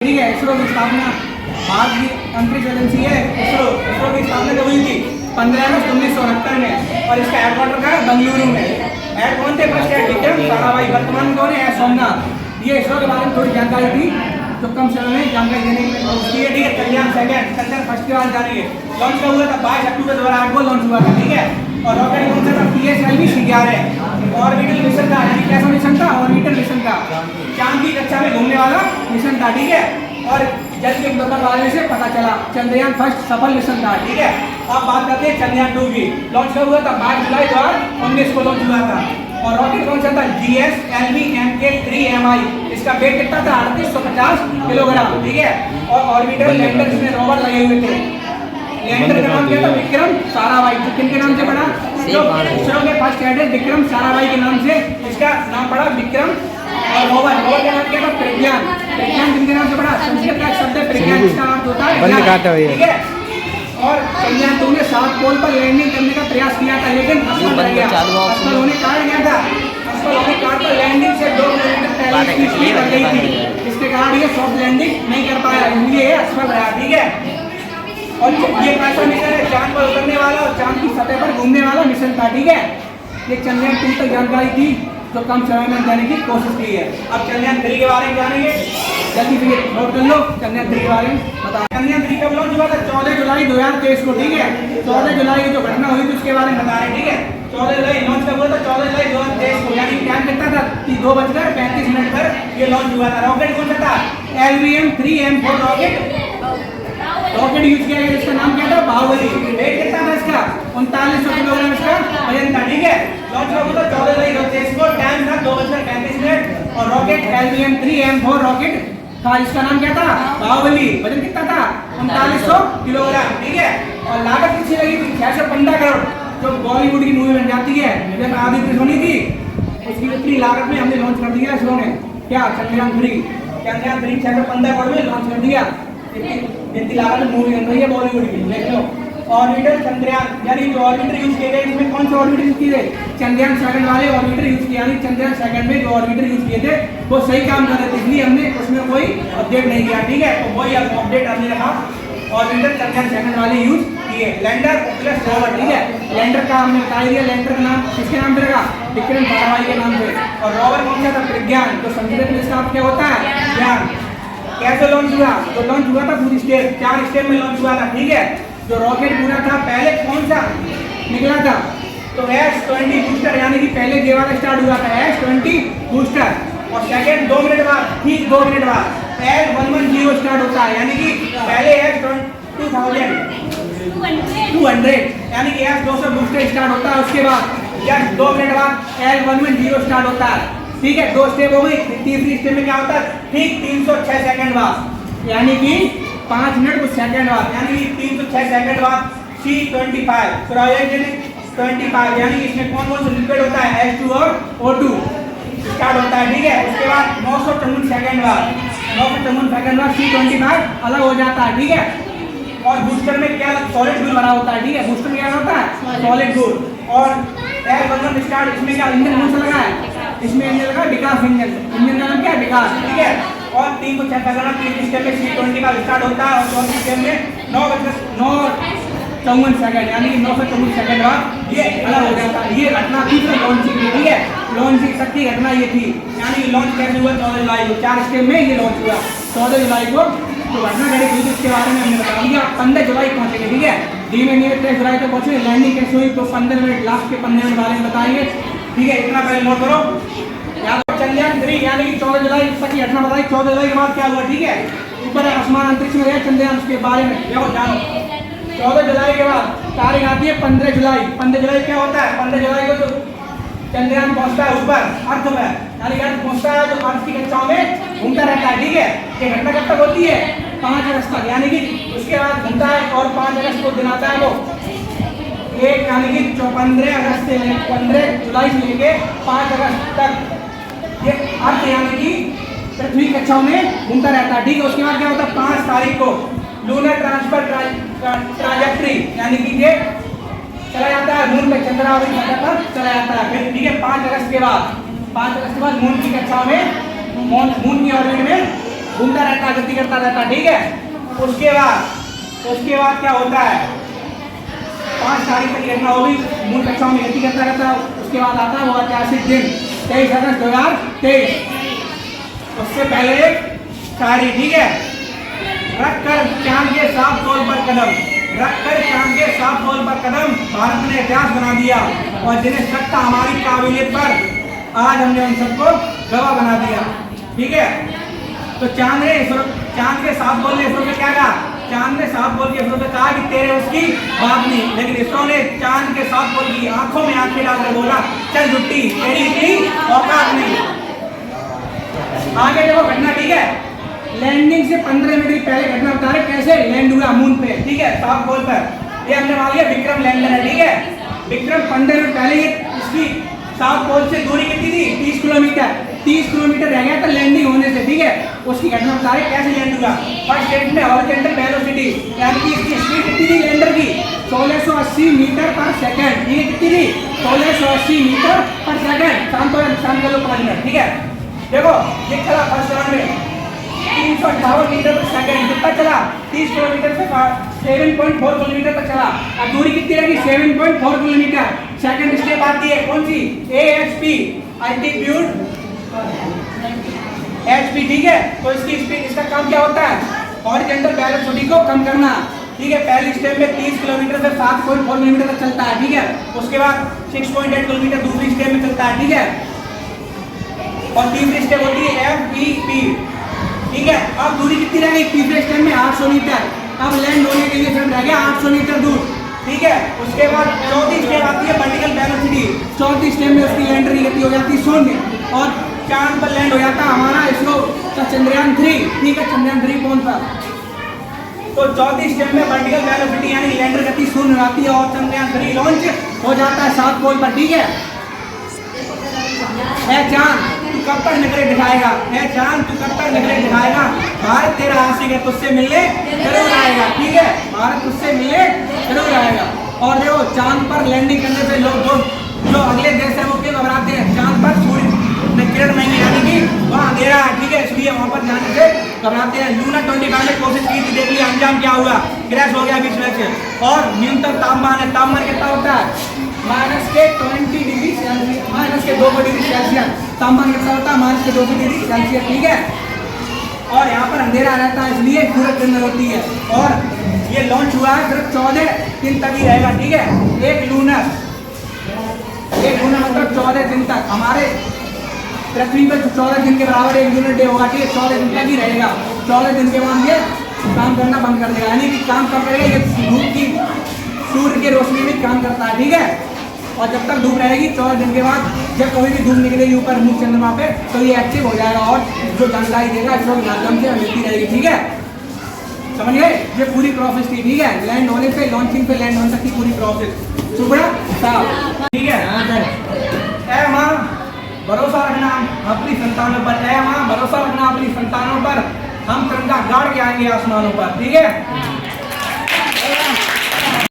ठीक है। इसरो की स्थापना भारत की अंतरिक्ष एजेंसी है। इसरो की स्थापना कब हुई थी? 15 अगस्त 1969 में, और इसका हेडक्वार्टर का बेंगलुरु में। हेड कौन थे? First head Vikram Sarabhai. वर्तमान कौन है? सोमनाथ। ये इसरो के बारे में थोड़ी जानकारी थी जो कम समय में जानकारी देने के लिए कोशिश की है। ठीक है। चंद्रयान सेकंड, चंद्रयान फर्स्ट के बाद जानिए लॉन्च कब हुआ था? 22 अक्टूबर 2008 को लॉन्च हुआ था। ठीक है। और रॉकेट कौन सा था? PSLV C11 ऑर्बिटल मिशन था। यानी कैसा मिशन था? ऑर्बिटल मिशन था। चांद की कक्षा में घूमने वाला मिशन था। ठीक है। और जल के प्रकार वाले से पता चला चंद्रयान फर्स्ट सफल मिशन था। ठीक है। अब बात करते हैं चंद्रयान 2 की। लॉन्च कब हुआ था? 22 जुलाई 2019 को लॉन्च हुआ था। और रॉकेट कौन सा था? GSLV Mk3Mi। इसका वेट कितना था? 3850 किलोग्राम। ठीक है। और ऑर्बिटर लैंडर इसमें रोवर लगे हुए थे। लैंडर का नाम क्या था? विक्रम साराभाई। किन के नाम से पड़ा? जो इसरो के फर्स्ट हेड है विक्रम साराभाई के नाम से इसका नाम पड़ा विक्रम। और रोवर का नाम क्या था? प्रज्ञान। प्रज्ञान किनके नाम से पड़ा? संस्कृत का शब्द है प्रज्ञान, जिसका अर्थ होता है ज्ञान। ठीक है। और चंद्रयान 2 ने साउथ पोल पर लैंडिंग करने का प्रयास किया था, लेकिन असफल रह गया। असफल होने का कारण क्या था? असफल होने के कारण लैंडिंग से 2 किलोमीटर पहले की स्पीड बढ़ गई थी। इसके कारण ये सॉफ्ट लैंडिंग नहीं कर पाया, इसलिए असफल रहा। ठीक है। और ये कैसा मिशन है? चांद पर उतरने वाला और चांद की सतह पर घूमने वाला मिशन था। ठीक है। ये चंद्रयान 2 तक जानकारी थी जो कम समय में जाने की कोशिश की है। अब चंद्रयान 3 के बारे में जानेंगे। जल्दी से नोट कर लो चंद्रयान 3 के बारे में बता। चंद्रयान 3 कब लॉन्च हुआ था? 14 जुलाई 2023 को। ठीक है। 14 जुलाई की जो घटना हुई थी उसके बारे में बता रहे हैं। ठीक है। 14 जुलाई लॉन्च कब हुआ था? 14 जुलाई 2023 को। यानी टाइम कितना था? 2:35 पर ये लॉन्च हुआ था। रॉकेट कौन सा था? LVM-3M4 रॉकेट यूज किया गया, जिसका नाम क्या था? बाहुबली। वेट कितना था इसका? 3900 किलोग्राम इसका वजन था। ठीक है। लॉन्च कब हुआ था? 14 जुलाई 2023 को। टाइम था 2:35 और रॉकेट LVM-3M4 रॉकेट था, जिसका नाम क्या था? बाहुबली। वजन कितना था? 3900 किलोग्राम। ठीक है। और लागत कितनी लगी थी? 615 करोड़। जो बॉलीवुड की मूवी बन जाती है जब आदि पुरुष होनी थी, उसकी उतनी लागत में हमने लॉन्च कर दिया इसरो ने। क्या? चंद्रयान 3 615 करोड़ में लॉन्च कर दिया। इतनी लागत में मूवी बन रही है बॉलीवुड की, देख लो। ऑर्बिटर चंद्रयान, यानी जो ऑर्बिटर यूज किए गए, इसमें कौन से ऑर्बिटर यूज किए गए? चंद्रयान सेकंड वाले ऑर्बिटर यूज किए। यानी चंद्रयान सेकंड में जो ऑर्बिटर यूज किए थे वो सही काम कर रहे थे, इसलिए हमने उसमें कोई अपडेट नहीं किया। ठीक है। तो वही अपडेट हमने रखा, ऑर्बिटर चंद्रयान सेकंड वाले यूज किए। Lander plus rover. ठीक है। लैंडर का हमने बता दिया। लैंडर का नाम किसके नाम पे रखा? विक्रम साराभाई के नाम पे। और रोवर कौन सा था? प्रज्ञान। तो संस्कृत में इसका अर्थ क्या होता है? ज्ञान। कैसे लॉन्च हुआ? तो लॉन्च हुआ था पूरी स्टेप, 4 स्टेप में लॉन्च हुआ था। ठीक है। जो रॉकेट पूरा था, पहले कौन सा निकला था? तो S20 बूस्टर, यानी कि पहले ये वाला स्टार्ट हुआ था S20 बूस्टर। और सेकंड 2 मिनट बाद, ठीक 2 मिनट बाद L110 स्टार्ट होता है, यानी कि पहले S200 यानी कि S200 बूस्टर स्टार्ट होता है। उसके बाद जस्ट 2 मिनट बाद L110 स्टार्ट होता है। ठीक है। 2 स्टेप हो गई। तीसरी स्टेप में क्या होता है? ठीक 306 सेकंड बाद, यानी कि 5 मिनट कुछ सेकंड बाद, यानी कि 306 सेकंड बाद C25 25, यानी इसमें कौन कौन सा लिक्विड होता है? H2 और O2 स्टार्ट होता है। ठीक है। उसके बाद 954 सेकंड बाद C25 अलग हो जाता है। ठीक है। और बूस्टर में क्या? सॉलिड फ्यूल भरा होता है। ठीक है। बूस्टर में क्या होता है? Solid fuel. और L11 स्टार्ट, इसमें क्या इंजन कौन सा लगा है? इसमें इंजन लगा विकास इंजन। इंजन का नाम क्या है? विकास। ठीक है। और 3 को 6 करना, 3 स्टेप में C25 स्टार्ट होता है। और चौथी स्टेप में 9:54 सेकंड, यानी 954 सेकंड बाद ये अलग हो जाता है। ये घटना थी लॉन्चिंग की। ठीक है। लॉन्चिंग तक की घटना ये थी, यानी लॉन्च कैसे हुआ? 14 जुलाई को 4 स्टेप में ये लॉन्च हुआ। 14 जुलाई को जो घटना घटी हुई थी उसके बारे में हमने बता दिया। 15 जुलाई पहुंचेंगे। ठीक है। धीमे धीमे 23 जुलाई तक पहुंचे। लैंडिंग कैसे हुई तो 15 मिनट, लास्ट के 15 मिनट बारे में बताएंगे। ठीक है। इतना पहले नोट करो। चंद्रयान 3 यानी कि 14 जुलाई तक की घटना बताई। 14 जुलाई के बाद क्या हुआ? ठीक है। ऊपर आसमान अंतरिक्ष में गया चंद्रयान, उसके बारे में देखो जानो। 14 जुलाई के बाद तारीख आती है 15 जुलाई। 15 जुलाई क्या होता है? 15 जुलाई को जो चंद्रयान पहुंचता है ऊपर अर्थ में, यानी अर्थ पहुंचता है, जो अर्थ की कक्षाओं में घूमता रहता है। ठीक है। ये घटना कब तक होती है? 5 अगस्त तक, यानी कि उसके बाद घूमता है और 5 अगस्त को दिन आता है वो एक, यानी कि 15 अगस्त से 15 जुलाई से लेके 5 अगस्त तक ये अर्थ यानी कि पृथ्वी कक्षाओं में घूमता रहता है। ठीक है। उसके बाद क्या होता है? 5 तारीख को लूनर ट्रांसफर ट्राजेक्टरी, यानी कि ये चला जाता है मून पे, चंद्रावली सतह पर चला जाता है। फिर ठीक है 5 अगस्त के बाद मून की कक्षाओं में, मून की ऑर्बिट में घूमता रहता है, गति करता रहता है, ठीक है। उसके बाद क्या होता है, 5 तारीख तक घटना होगी, मूल कक्षाओं में गति करता रहता है। उसके बाद आता है वो ऐतिहासिक दिन 23 अगस्त 2023। उससे पहले एक शायरी, ठीक है। रख कर चांद के साफ तौल पर कदम, रख कर चांद के साफ तौल पर कदम, भारत ने इतिहास बना दिया। और जिन्हें शक था हमारी काबिलियत पर, आज हमने उन सबको गवाह बना दिया, ठीक है। तो चांद के साफ बोल ने इसरो से क्या कहा, चांद ने साफ बोल के इसरो से कहा कि तेरे उसकी बात नहीं, लेकिन इसरो ने चांद के साफ बोल की आंखों में आंखें डालकर बोला, चल झुट्टी, तेरी इतनी औकात नहीं। आगे देखो घटना, ठीक है। लैंडिंग से 15 मिनट पहले घटना बता रहे कैसे लैंड हुआ मून पे, ठीक है, साफ बोल पर। ये हमने मान लिया विक्रम लैंडर है, ठीक है। विक्रम 15 मिनट पहले इसकी साउथ पोल से दूरी कितनी थी, 30 किलोमीटर। 30 किलोमीटर रह गया था लैंडिंग होने से, ठीक है। उसकी घटना बता रहे कैसे लैंड हुआ। फर्स्ट स्टेज में हॉरिजॉन्टल वेलोसिटी, यानी कि इसकी स्पीड कितनी थी लैंडर की, 1680 मीटर पर सेकंड। ये कितनी थी, 1680 मीटर पर सेकंड। शाम को 5 मिनट, ठीक है। देखो ये चला फर्स्ट राउंड में 358 मीटर पर सेकंड, कितना चला, 30 किलोमीटर से 7.4 किलोमीटर तक चला। और दूरी कितनी रहेगी, 7.4 किलोमीटर। सेकंड स्टेप आती है कौन सी, AHP, अल्टीट्यूड HP, ठीक है। तो इसकी स्पीड, इसका काम क्या होता है, हॉरिजॉन्टल वेलोसिटी को कम करना, ठीक है। पहली स्टेप में 30 किलोमीटर से 7.4 किलोमीटर तक चलता है, ठीक है। उसके बाद 6.8 किलोमीटर दूसरी स्टेप में चलता है, ठीक है। और तीसरी स्टेप होती है FEP, ठीक है। अब दूरी कितनी रह गई, तीसरे स्टेप में 800 मीटर। अब लैंड होने के लिए सिर्फ रह गया 800 मीटर दूर, ठीक है। उसके बाद चौथी स्टेप आती है वर्टिकल वेलोसिटी। चौथी स्टेप में उसकी लैंडर की गति हो जाती है 0 और चांद पर लैंड हो जाता है हमारा इसरो का चंद्रयान 3, ठीक है। चंद्रयान 3 कौन सा, तो चौथी स्टेप में वर्टिकल वेलोसिटी यानी लैंडर गति 0 हो जाती है और चंद्रयान 3 लॉन्च हो जाता है साउथ पोल पर, ठीक है। चांद तू कब तक नखरे दिखाएगा, चांद तू कब तक नखरे दिखाएगा, भारत तेरा आशिक है, तुझसे मिलने जरूर आएगा, ठीक है। भारत तुझसे मिलने जरूर आएगा। और देखो चांद पर लैंडिंग करने से लोग जो अगले देश है वो क्यों घबराते हैं, चांद पर सूर्य किरण नहीं है, यानी कि वहाँ अंधेरा है, ठीक है, इसलिए वहाँ पर जाने से घबराते हैं। लूना 25 ने कोशिश की थी, देख लिया अंजाम क्या हुआ, क्रैश हो गया बीच में से। और न्यूनतम तापमान है, तापमान कितना होता है, -20 डिग्री सेल्सियस, -2 डिग्री सेल्सियस। तापमान कितना होता है, -2 डिग्री सेल्सियस, ठीक है। और यहाँ पर अंधेरा रहता है, इसलिए सूरज किरण होती है। और ये लॉन्च हुआ है सिर्फ 14 दिन तक ही रहेगा, ठीक है। एक लूनर मतलब 14 दिन तक हमारे पृथ्वी पर 14 दिन के बराबर एक लूनर डे होगा, ठीक है। 14 दिन तक ही रहेगा, 14 दिन के बाद ये काम करना बंद कर देगा, यानी कि काम कब करेगा, ये धूप की, सूर्य की रोशनी में काम करता है, ठीक है। और जब तक धूप रहेगी 14 दिन के बाद जब कभी भी धूप निकलेगी ऊपर मुख चंद्रमा पे तो ये एक्टिव हो जाएगा और जो जानकारी देगा इसरो के माध्यम से मिलती रहेगी, ठीक है। समझ गए, ये पूरी प्रोसेस थी, ठीक है। लैंड होने से, लॉन्चिंग पे लैंड होने तक की पूरी प्रोसेस, चुपड़ा साहब, ठीक है। ऐ माँ भरोसा रखना अपनी संतानों पर, ऐ माँ भरोसा रखना अपनी संतानों पर, हम तिरंगा गाड़ के आएंगे आसमानों पर, ठीक है।